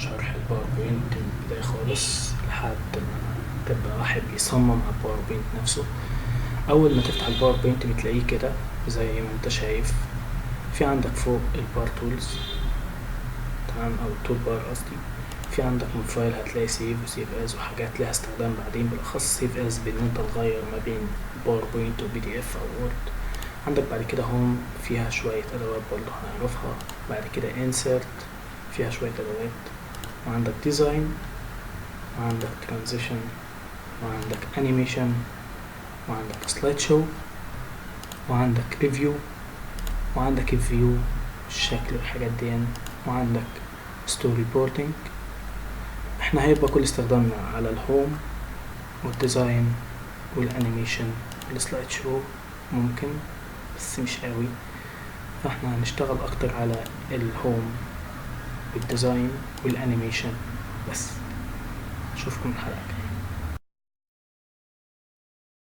شرح البوربوينت من البداية خالص لحد ما تبقى واحد بيصمم على البوربوينت نفسه. أول ما تفتح البوربوينت بتلاقيه كده زي ما انت شايف، في عندك فوق البار تولز، تمام، أو التول بار قصدي. في عندك من فايل هتلاقي سيف وسيف از وحاجات ليها استخدام بعدين، بالأخص سيف از بإن انت تغير ما بين بوربوينت وبي دي اف أو وورد. عندك بعد كده هوم فيها شوية أدوات برضه هنعرفها. بعد كده insert فيها شوية أدوات، وعندك ديزاين، وعندك ترانزيشن، وعندك انيميشن، وعندك سلايد شو، وعندك ريفيو، وعندك الفيو الشكل والحاجات دي، وعندك ستوري بوردنج. احنا هيبقى كل استخدامنا على الهوم والديزاين والانيميشن والسلايد شو ممكن، بس مش قوي. فاحنا هنشتغل اكتر على الهوم والديزاين والانيميشن بس. اشوفكم الحلقة.